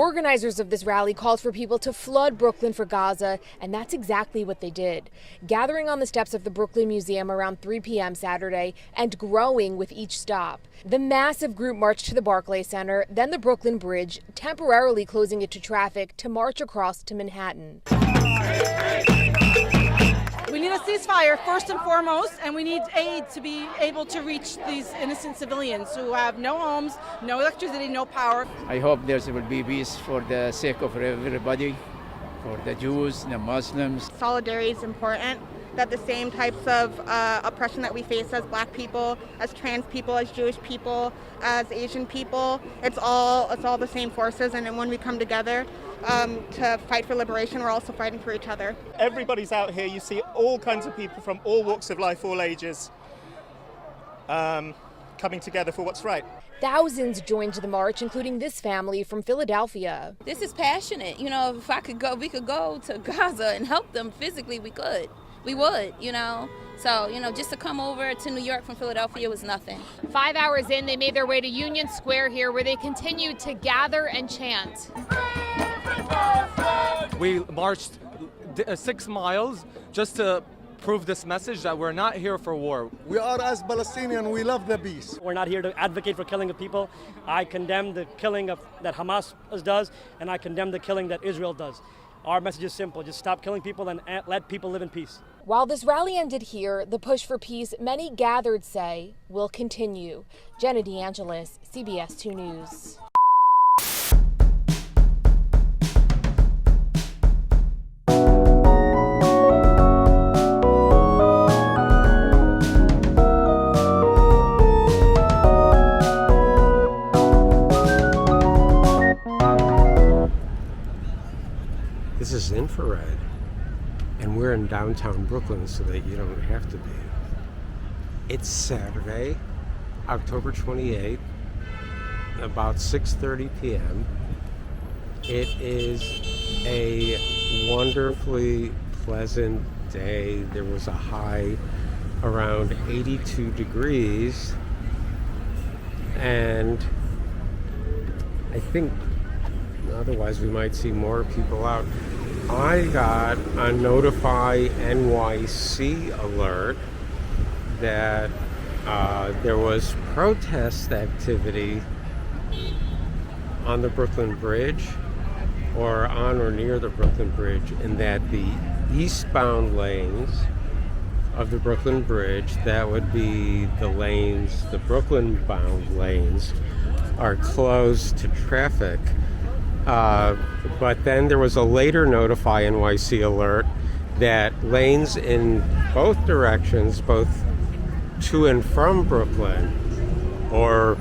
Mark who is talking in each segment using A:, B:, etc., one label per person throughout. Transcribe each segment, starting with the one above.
A: Organizers of this rally called for people to flood Brooklyn for Gaza, and that's exactly what they did. Gathering on the steps of the Brooklyn Museum around 3 p.m. Saturday and growing with each stop. The massive group marched to the Barclays Center, then the Brooklyn Bridge, temporarily closing it to traffic to march across to Manhattan.
B: We need a ceasefire first and foremost, and we need aid to be able to reach these innocent civilians who have no homes, no electricity, no power.
C: I hope there will be peace for the sake of everybody, for the Jews, the Muslims.
D: Solidarity is important, that the same types of oppression that we face as black people, as trans people, as Jewish people, as Asian people, it's all the same forces, and then when we come together to fight for liberation, we're also fighting for each other.
E: Everybody's out here. You see all kinds of people from all walks of life, all ages, coming together for what's right.
A: Thousands joined the march, including this family from Philadelphia.
F: This is passionate. You know, if we could go to Gaza and help them physically, we could. We would, you know. So, you know, just to come over to New York from Philadelphia was nothing.
G: 5 hours in, they made their way to Union Square here, where they continued to gather and chant.
H: We marched 6 miles just to prove this message that we're not here for war.
I: We are, as Palestinian, we love the peace.
J: We're not here to advocate for killing of people. I condemn the killing that Hamas does, and I condemn the killing that Israel does. Our message is simple: just stop killing people and let people live in peace.
A: While this rally ended here, the push for peace many gathered say will continue. Jenna DeAngelis, CBS 2 News.
K: This is infrared, and we're in downtown Brooklyn so that you don't have to be. It's Saturday, October 28th, about 6:30 p.m. It is a wonderfully pleasant day. There was a high around 82 degrees, and I think otherwise we might see more people out. I got a Notify NYC alert that there was protest activity on the Brooklyn Bridge, or on or near the Brooklyn Bridge, and that the eastbound lanes of the Brooklyn Bridge, that would be the lanes, the Brooklyn bound lanes, are closed to traffic. But then there was a later Notify NYC alert that lanes in both directions, both to and from Brooklyn, or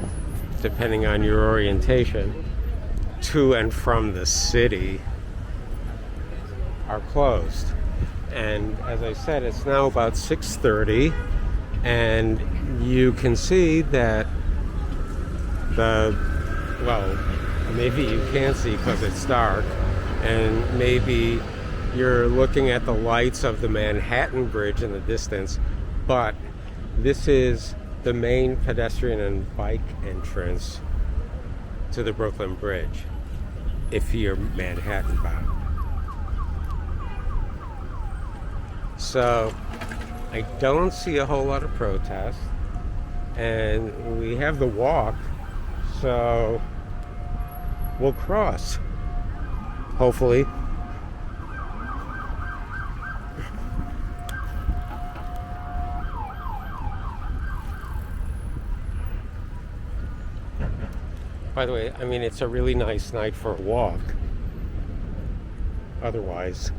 K: depending on your orientation, to and from the city, are closed. And as I said, it's now about 6:30, and you can see that maybe you can't see because it's dark, and maybe you're looking at the lights of the Manhattan Bridge in the distance, but this is the main pedestrian and bike entrance to the Brooklyn Bridge if you're Manhattan bound. So I don't see a whole lot of protest, and we have the walk, so we'll cross, hopefully. By the way, I mean, it's a really nice night for a walk. Otherwise,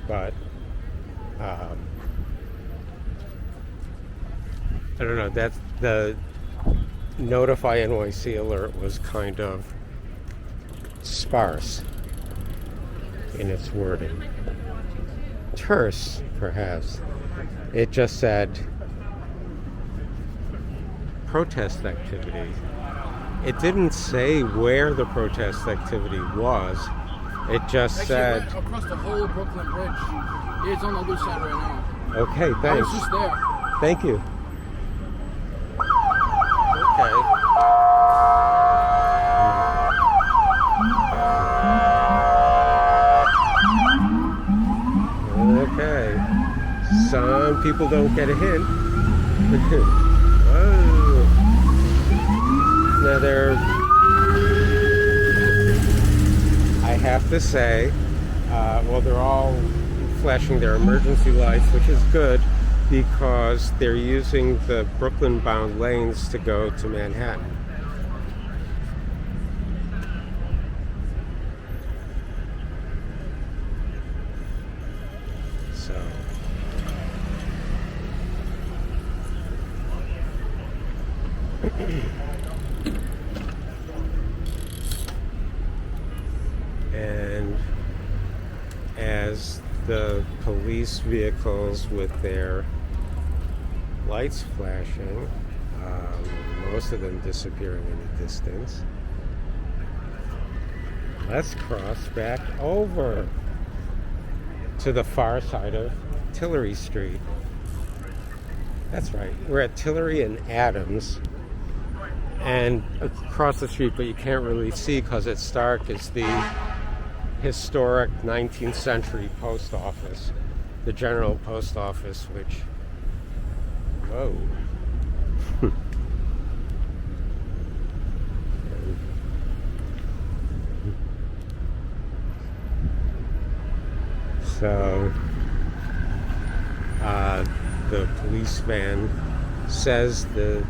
K: but I don't know. That's the Notify NYC alert was kind of sparse in its wording. Terse, perhaps. It just said protest activity. It didn't say where the protest activity was. It just said
L: went across the whole Brooklyn Bridge. It's on the other side right now.
K: Okay, thanks.
L: I was just there.
K: Thank you. Okay. people don't get a hint. Oh. Now I have to say, they're all flashing their emergency lights, which is good because they're using the Brooklyn-bound lanes to go to Manhattan. So, and as the police vehicles with their lights flashing, most of them disappearing in the distance, let's cross back over to the far side of Tillery Street. That's right, we're at Tillery and Adams, and across the street, but you can't really see because it's dark, is the historic 19th century post office, the General Post Office, which, whoa. So, the police van says the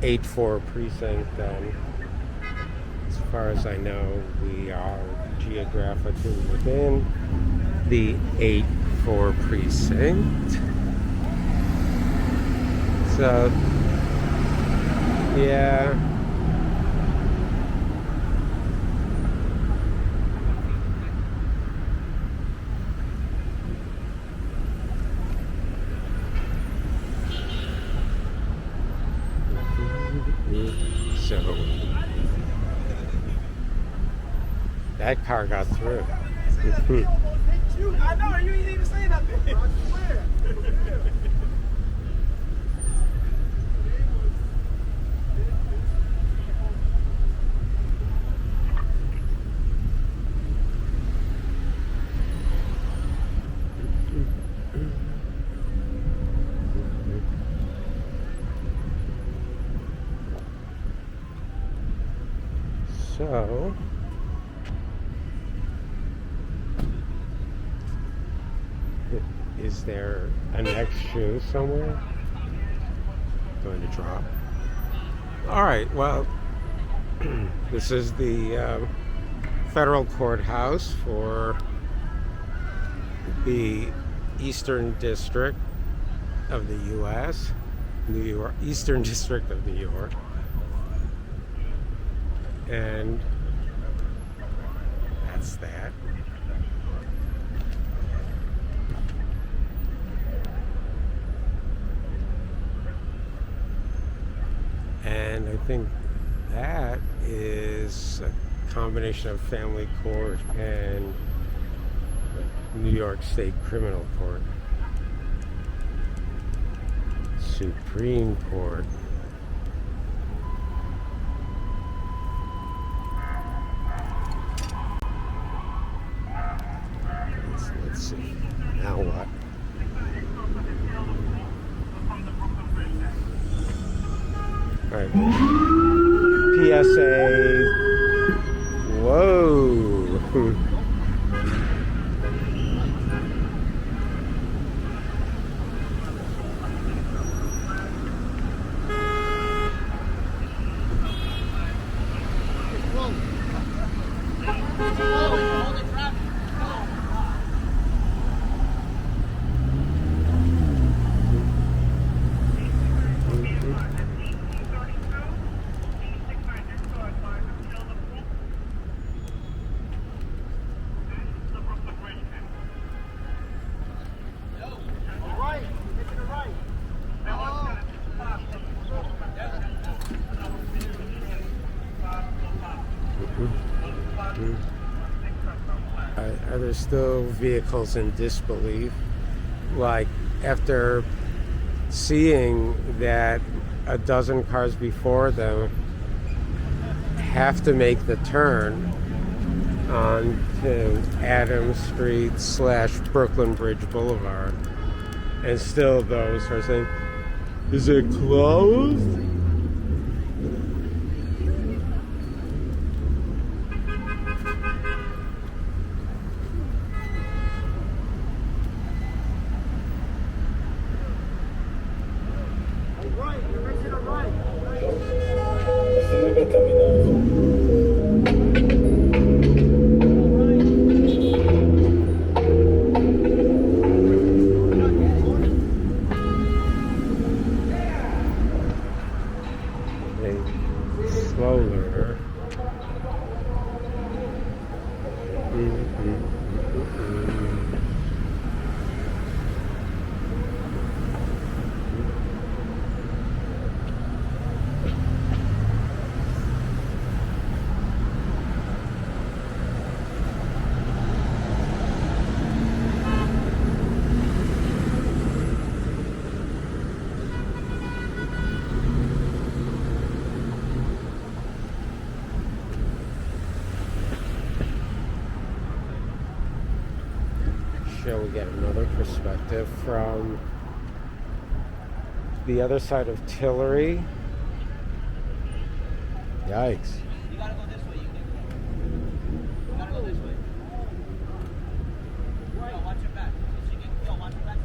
K: 8-4 precinct, as far as I know, we are geographically within the 8-4 precinct. So, yeah. So, that car got through.
M: I know, you didn't even say nothing. I swear.
K: So, is there a next shoe somewhere? Going to drop. All right, well, this is the federal courthouse for the Eastern District of the U.S., New York, Eastern District of New York. And that's that. And I think that is a combination of family court and New York State Criminal Court. Supreme Court. Let's see. Now what? All right. PSA. Whoa. Are there still vehicles in disbelief? Like, after seeing that a dozen cars before them have to make the turn onto Adams Street / Brooklyn Bridge Boulevard, And still those are saying, is it closed? Slower. Shall we get another perspective from the other side of Tillery? Yikes.
M: You gotta go this way. You gotta go this way. Yo, watch your back. Yo, watch your back.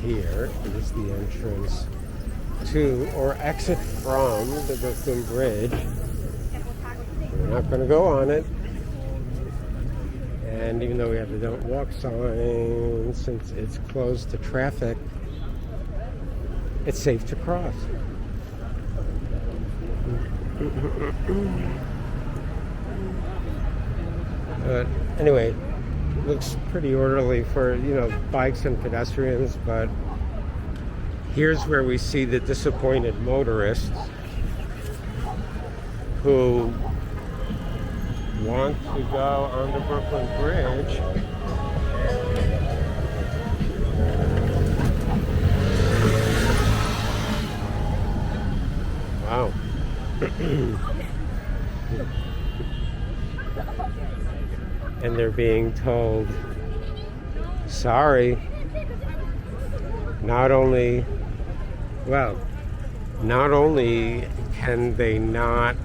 K: Here is the entrance to or exit from the Brooklyn Bridge. We're not going to go on it. And even though we have the don't walk sign, since it's closed to traffic, it's safe to cross. But anyway, looks pretty orderly for, bikes and pedestrians, but here's where we see the disappointed motorists who want to go on the Brooklyn Bridge. Wow. And they're being told, sorry, not only can they not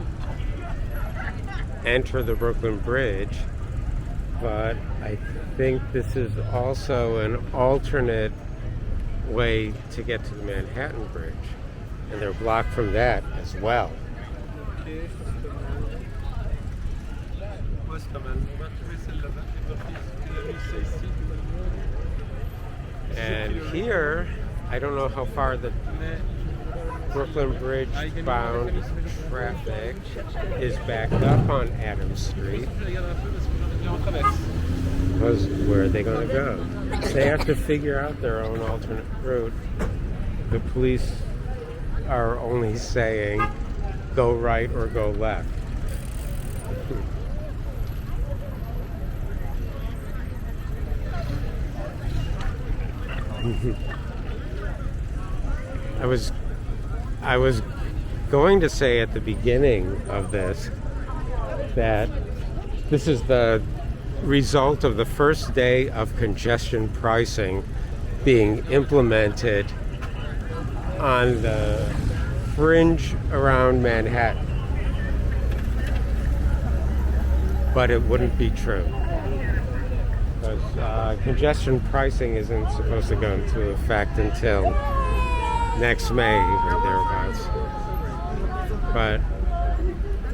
K: enter the Brooklyn Bridge, but I think this is also an alternate way to get to the Manhattan Bridge, and they're blocked from that as well. And here, I don't know how far the Brooklyn Bridge bound traffic is backed up on Adams Street. Because where are they going to go? They have to figure out their own alternate route. The police are only saying go right or go left. I was going to say at the beginning of this that this is the result of the first day of congestion pricing being implemented on the fringe around Manhattan. But it wouldn't be true. Because congestion pricing isn't supposed to go into effect until next May or thereabouts. But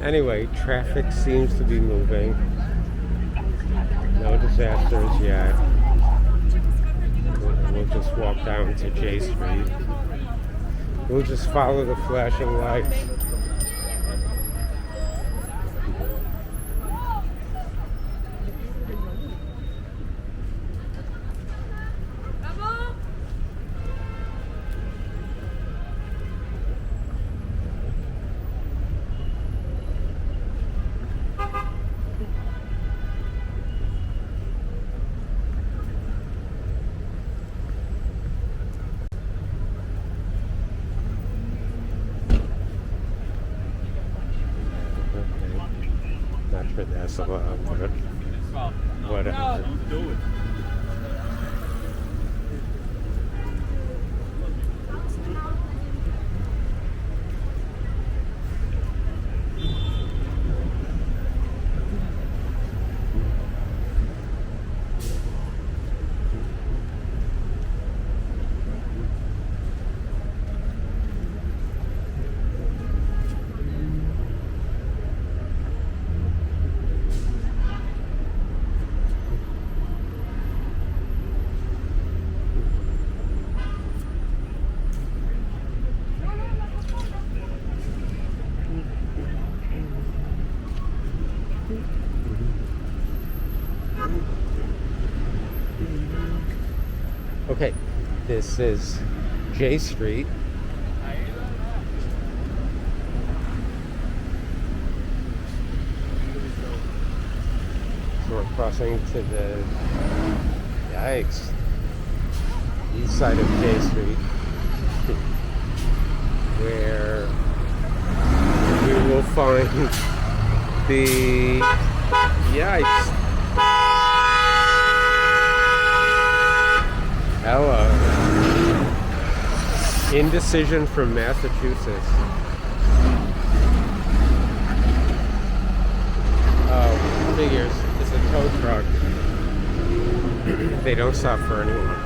K: anyway, traffic seems to be moving. No disasters yet. We'll just walk down to J Street. We'll just follow the flashing lights. Not sure that's allowed, but whatever. Okay, this is J Street. So we're crossing to the, yikes, east side of J Street, where we will find the, yikes. Hello. Indecision from Massachusetts. Oh, figures. It's a tow truck. They don't stop for anyone.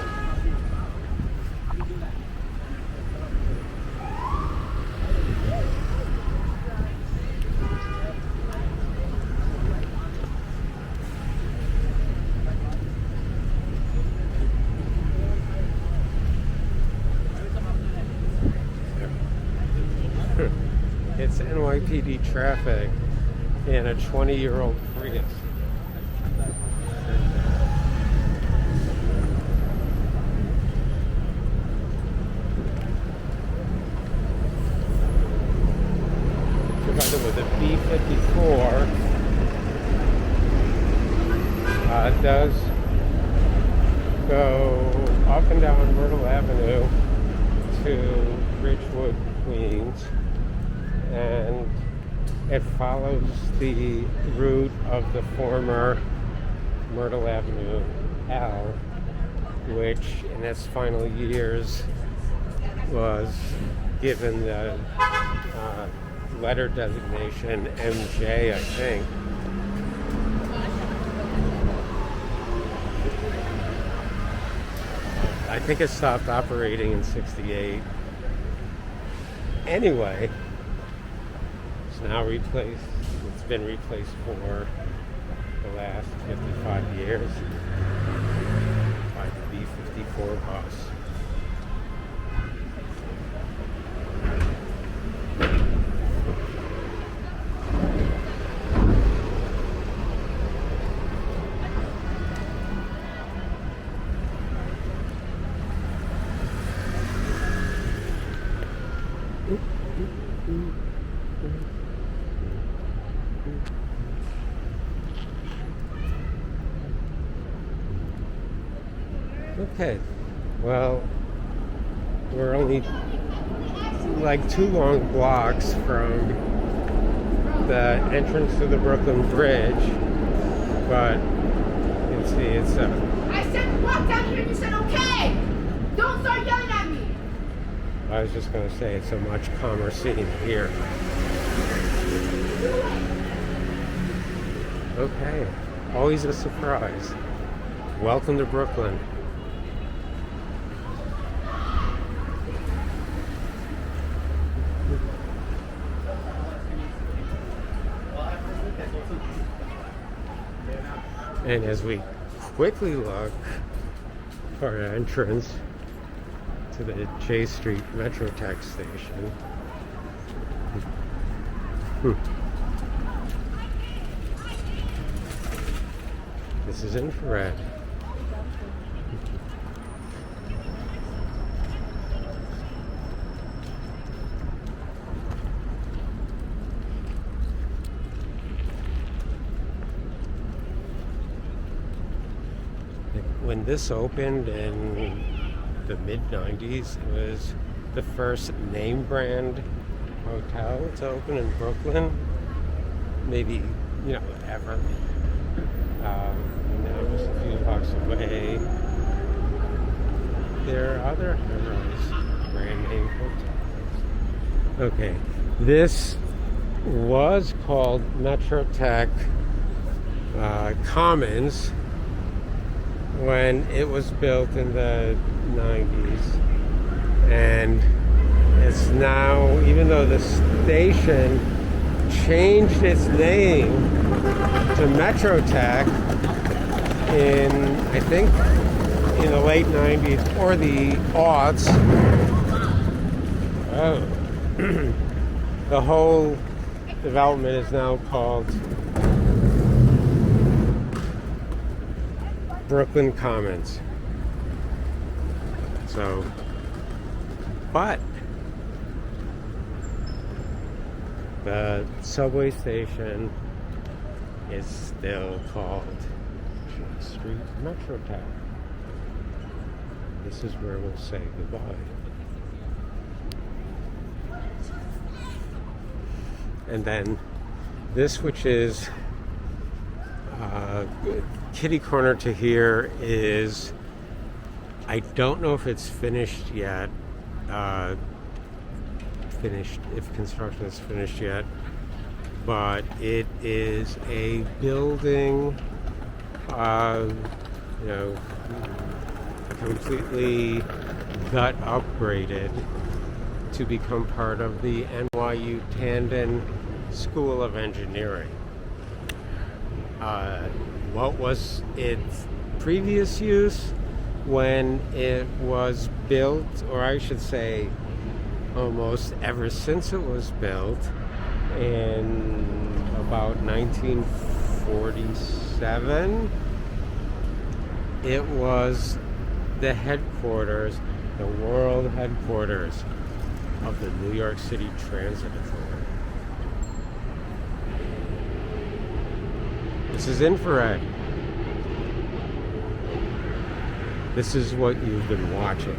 K: It's NYPD traffic in a 20-year-old Prius. Together with a B-54, does go up and down Myrtle Avenue to Ridgewood, Queens. And it follows the route of the former Myrtle Avenue L, which in its final years was given the letter designation MJ, I think. I think it stopped operating in '68. Anyway, now replaced. It's been replaced for the last 55 years by the B-54 bus. Okay, well, we're only like 2 long blocks from the entrance to the Brooklyn Bridge, but you can see it's
N: I said walk down here and you said okay! Don't start yelling at me!
K: I was just going to say it's a much calmer scene here. Okay, always a surprise. Welcome to Brooklyn. And as we quickly look for an entrance to to the J Street Metrotech station. This is infrared. When this opened in the mid-90s, it was the first name brand hotel to open in Brooklyn. Maybe, ever. Now just a few blocks away, there are other high-rise brand name hotels. Okay, this was called Metrotech Commons when it was built in the 90s, and it's now, even though the station changed its name to Metrotech I think in the late 90s or the aughts. The whole development is now called Brooklyn Commons. But the subway station is still called Street Metrotech. This is where we'll say goodbye. And then this, which is kitty corner to here, is, I don't know if it's finished yet, if construction is finished yet, but it is a building completely gut upgraded to become part of the NYU Tandon School of Engineering. What was its previous use when it was built, or I should say almost ever since it was built in about 1947, it was the headquarters, the world headquarters of the New York City Transit Authority. This is infrared. This is what you've been watching.